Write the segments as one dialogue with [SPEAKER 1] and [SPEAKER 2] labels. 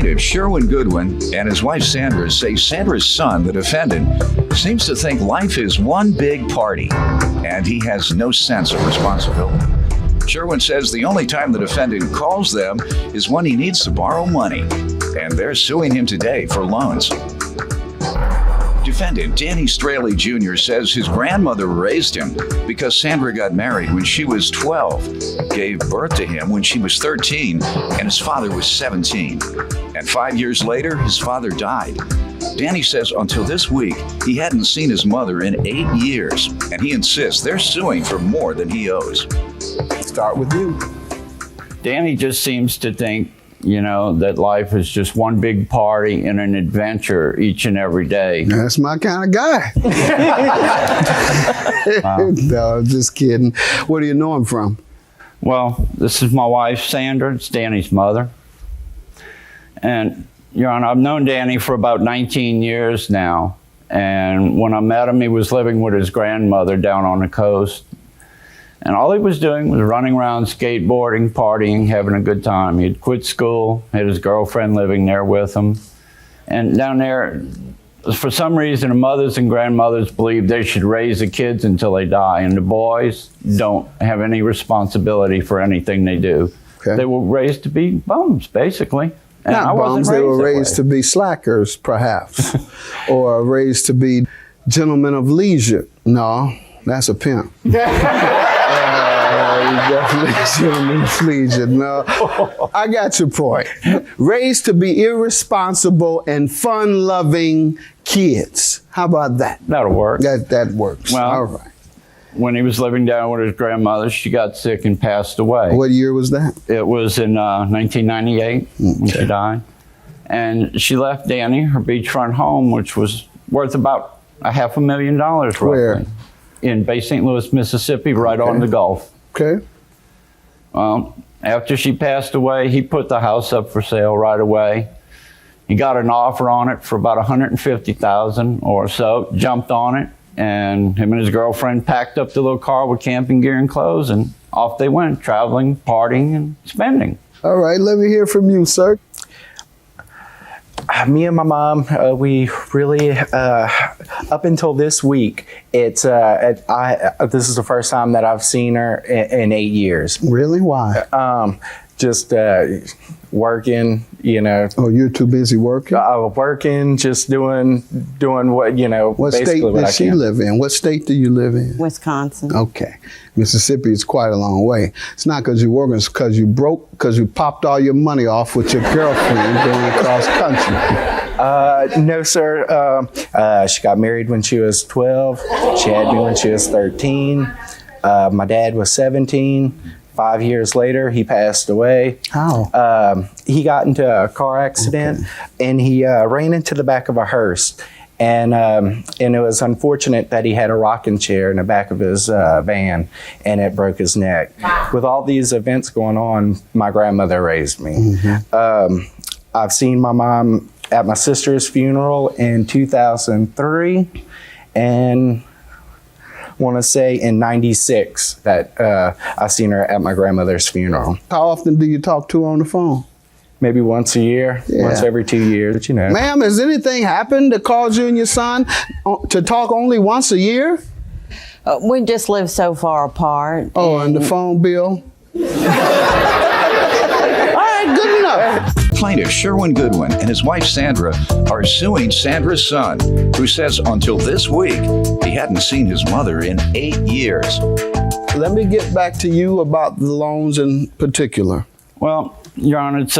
[SPEAKER 1] Plaintiff Sherwin Goodwin and his wife Sandra say Sandra's son, the defendant, seems to think life is one big party, and he has no sense of responsibility. Sherwin says the only time the defendant calls them is when he needs to borrow money, and they're suing him today for loans. Defendant Danny Straley Jr. says his grandmother raised him because Sandra got married when she was 12, gave birth to him when she was 13, and his father was 17. And 5 years later, his father died. Danny says until this week, he hadn't seen his mother in 8 years, and he insists they're suing for more than he owes.
[SPEAKER 2] Start with you.
[SPEAKER 3] Danny just seems to think, that life is just one big party and an adventure each and every day.
[SPEAKER 2] That's my kind of guy. No, just kidding. Where do you know him from?
[SPEAKER 3] Well, this is my wife, Sandra. It's Danny's mother. And, Your Honor, I've known Danny for about 19 years now. And when I met him, he was living with his grandmother down on the coast. And all he was doing was running around skateboarding, partying, having a good time. He'd quit school, had his girlfriend living there with him. And down there, for some reason, the mothers and grandmothers believe they should raise the kids until they die. And the boys don't have any responsibility for anything they do. Okay. They were raised to be bums, basically. And
[SPEAKER 2] not bums, they were raised to be slackers, perhaps. Or raised to be gentlemen of leisure. No, that's a pimp. No, I got your point. Raised to be irresponsible and fun-loving kids. How about that?
[SPEAKER 3] That'll work.
[SPEAKER 2] That works.
[SPEAKER 3] Well,
[SPEAKER 2] all right.
[SPEAKER 3] When he was living down with his grandmother, she got sick and passed away.
[SPEAKER 2] What year was that?
[SPEAKER 3] It was in 1998 when she died. And she left Danny her beachfront home, which was worth about $500,000 roughly.
[SPEAKER 2] Where?
[SPEAKER 3] In Bay St. Louis, Mississippi, right on the Gulf.
[SPEAKER 2] Okay.
[SPEAKER 3] After she passed away, he put the house up for sale right away. He got an offer on it for about $150,000 or so, jumped on it, and him and his girlfriend packed up the little car with camping gear and clothes, and off they went, traveling, partying, and spending.
[SPEAKER 2] All right, let me hear from you, sir.
[SPEAKER 4] Me and my mom, we really, up until this week, this is the first time that I've seen her in 8 years.
[SPEAKER 2] Really? Why?
[SPEAKER 4] Just working,
[SPEAKER 2] Oh, you're too busy working?
[SPEAKER 4] Working, just doing what,
[SPEAKER 2] What state does she live in? What state do you live in?
[SPEAKER 5] Wisconsin.
[SPEAKER 2] Okay. Mississippi is quite a long way. It's not because you're working, it's because you broke, because you popped all your money off with your girlfriend going across country.
[SPEAKER 4] No, sir. She got married when she was 12. She had me when she was 13. My dad was 17. 5 years later, he passed away.
[SPEAKER 2] How?
[SPEAKER 4] He got into a car accident, and he ran into the back of a hearse. And it was unfortunate that he had a rocking chair in the back of his van, and it broke his neck. With all these events going on, my grandmother raised me. I've seen my mom at my sister's funeral in 2003, and want to say in 96 that I seen her at my grandmother's funeral.
[SPEAKER 2] How often do you talk to her on the phone?
[SPEAKER 4] Maybe once a year, once every 2 years,
[SPEAKER 2] Ma'am, has anything happened that caused you and your son to talk only once a year?
[SPEAKER 5] We just live so far apart.
[SPEAKER 2] Oh, and the phone bill? All right, good enough.
[SPEAKER 1] Plaintiff Sherwin Goodwin and his wife Sandra are suing Sandra's son, who says until this week, he hadn't seen his mother in 8 years.
[SPEAKER 2] Let me get back to you about the loans in particular.
[SPEAKER 3] Well, Your Honor, it's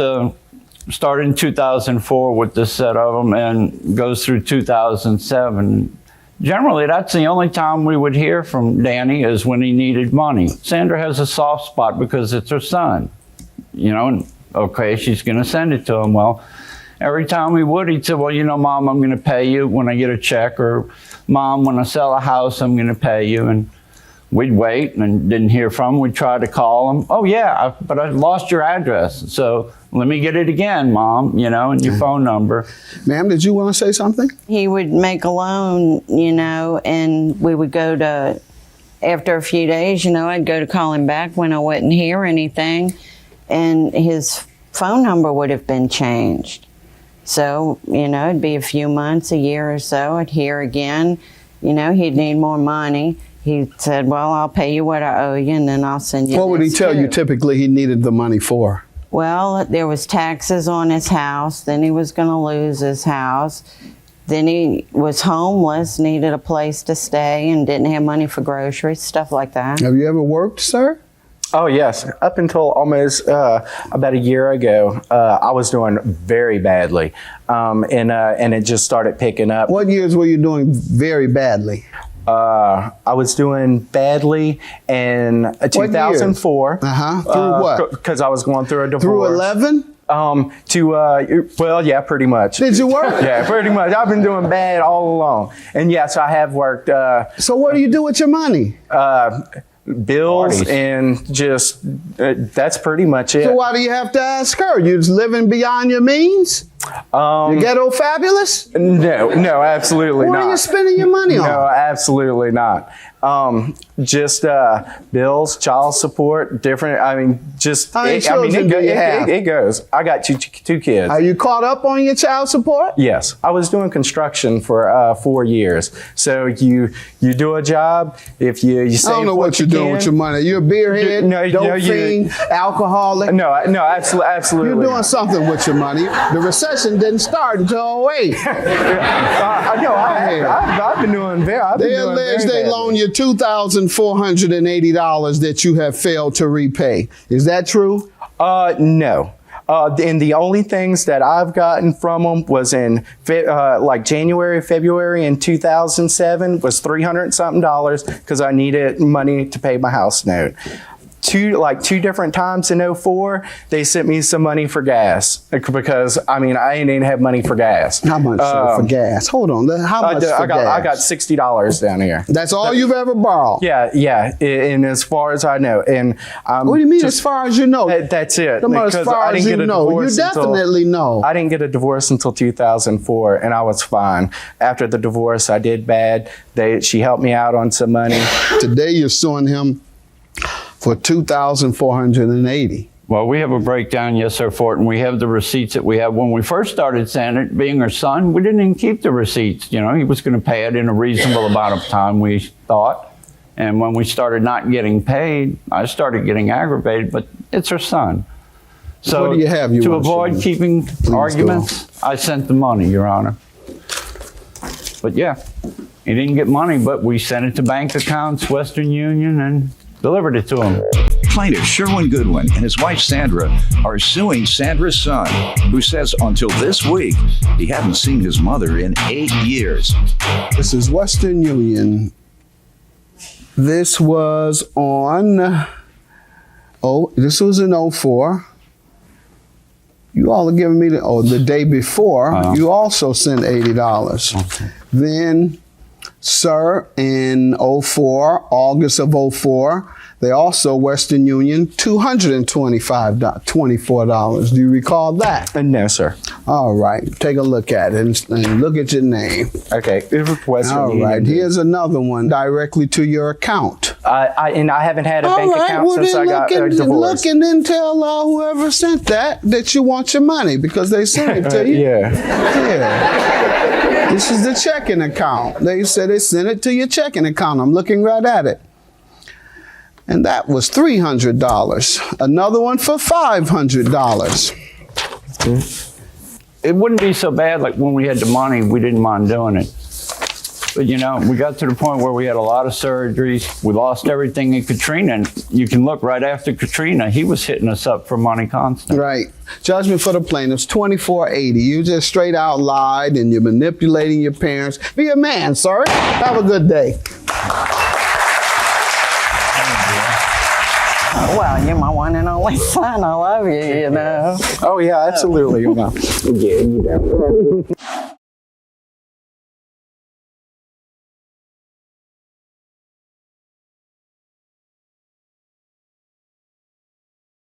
[SPEAKER 3] started in 2004 with this set of them and goes through 2007. Generally, that's the only time we would hear from Danny is when he needed money. Sandra has a soft spot because it's her son, and okay, she's going to send it to him. Well, every time we would, he'd say, well, Mom, I'm going to pay you when I get a check, or Mom, when I sell a house, I'm going to pay you. And we'd wait and didn't hear from him. We'd try to call him. Oh, yeah, but I lost your address. So let me get it again, Mom, and your phone number.
[SPEAKER 2] Ma'am, did you want to say something?
[SPEAKER 5] He would make a loan, and we would go to, after a few days, I'd go to call him back when I wouldn't hear anything, and his phone number would have been changed. So, it'd be a few months, a year or so, I'd hear again, he'd need more money. He said, well, I'll pay you what I owe you, and then I'll send you
[SPEAKER 2] What would he
[SPEAKER 5] this
[SPEAKER 2] tell you
[SPEAKER 5] too."
[SPEAKER 2] typically he needed the money for?
[SPEAKER 5] Well, there was taxes on his house, then he was going to lose his house. Then he was homeless, needed a place to stay, and didn't have money for groceries, stuff like that.
[SPEAKER 2] Have you ever worked, sir?
[SPEAKER 4] Oh, yes. Up until almost about a year ago, I was doing very badly. And it just started picking up.
[SPEAKER 2] What years were you doing very badly?
[SPEAKER 4] I was doing badly in 2004.
[SPEAKER 2] Through what?
[SPEAKER 4] Because I was going through a divorce.
[SPEAKER 2] Through 11?
[SPEAKER 4] Well, yeah, pretty much.
[SPEAKER 2] Did you work?
[SPEAKER 4] Yeah, pretty much. I've been doing bad all along. And yes, I have worked.
[SPEAKER 2] So what do you do with your money?
[SPEAKER 4] Bills
[SPEAKER 3] Parties.
[SPEAKER 4] and just, that's pretty much it.
[SPEAKER 2] So why do you have to ask her? You're just living beyond your means? You ghetto fabulous?
[SPEAKER 4] No, absolutely
[SPEAKER 2] What
[SPEAKER 4] not.
[SPEAKER 2] are you spending your money on?
[SPEAKER 4] No, absolutely not. Just bills, child support, different. I mean, just.
[SPEAKER 2] How many children do you have?
[SPEAKER 4] It goes. I got two kids.
[SPEAKER 2] Are you caught up on your child support?
[SPEAKER 4] Yes, I was doing construction for 4 years. So you do a job. If you save
[SPEAKER 2] I don't know what you're doing with your money. You're a beerhead, dope fiend, alcoholic.
[SPEAKER 4] No, absolutely.
[SPEAKER 2] You're doing
[SPEAKER 4] not.
[SPEAKER 2] something with your money. The recession didn't start until 08.
[SPEAKER 4] I've been doing very.
[SPEAKER 2] They allege they loan you $2,480 that you have failed to repay. Is that true?
[SPEAKER 4] No. And the only things that I've gotten from them was in like January, February in 2007 was $300 and something because I needed money to pay my house note. Two different times in 04, they sent me some money for gas because I didn't have money for gas.
[SPEAKER 2] How much for gas? Hold on. How much for gas?
[SPEAKER 4] I got $60 down here.
[SPEAKER 2] That's all you've ever borrowed?
[SPEAKER 4] Yeah. And as far as I know, and
[SPEAKER 2] what do you mean as far as you know?
[SPEAKER 4] That's it.
[SPEAKER 2] As far as you know, you definitely know.
[SPEAKER 4] I didn't get a divorce until 2004, and I was fine. After the divorce, I did bad. She helped me out on some money.
[SPEAKER 2] Today you're suing him for $2,480.
[SPEAKER 3] Well, we have a breakdown, yes, sir, for it, and we have the receipts that we have. When we first started Sandra, being her son, we didn't even keep the receipts. He was going to pay it in a reasonable amount of time, we thought. And when we started not getting paid, I started getting aggravated, but it's her son. So
[SPEAKER 2] What do you have?
[SPEAKER 3] to avoid keeping arguments, I sent the money, Your Honor. But yeah, he didn't get money, but we sent it to bank accounts, Western Union, and delivered it to him.
[SPEAKER 1] Plaintiff Sherwin Goodwin and his wife Sandra are suing Sandra's son, who says until this week he hadn't seen his mother in 8 years.
[SPEAKER 2] This is Western Union. This was on, this was in 04. You all are giving me the day before. You also sent $80.
[SPEAKER 3] Okay.
[SPEAKER 2] Then, sir, in 04, August of 04, they also, Western Union, $224. Do you recall that?
[SPEAKER 4] No, sir.
[SPEAKER 2] All right, take a look at it and look at your name.
[SPEAKER 4] Okay. Western
[SPEAKER 2] All
[SPEAKER 4] Union.
[SPEAKER 2] right, here's another one directly to your account.
[SPEAKER 4] I haven't had a bank account since I got divorced.
[SPEAKER 2] Look and then tell whoever sent that you want your money because they sent it to you.
[SPEAKER 4] Yeah.
[SPEAKER 2] This is the checking account. They said they sent it to your checking account. I'm looking right at it. And that was $300. Another one for $500.
[SPEAKER 3] It wouldn't be so bad like when we had the money, we didn't mind doing it. But we got to the point where we had a lot of surgeries. We lost everything in Katrina. And you can look right after Katrina, he was hitting us up for money constant.
[SPEAKER 2] Right. Judgment for the plaintiffs, $2,480. You just straight out lied and you're manipulating your parents. Be a man, sir. Have a good day.
[SPEAKER 5] Well, you're my one and only son. I love you,
[SPEAKER 4] Oh, yeah, absolutely. Yeah, you know.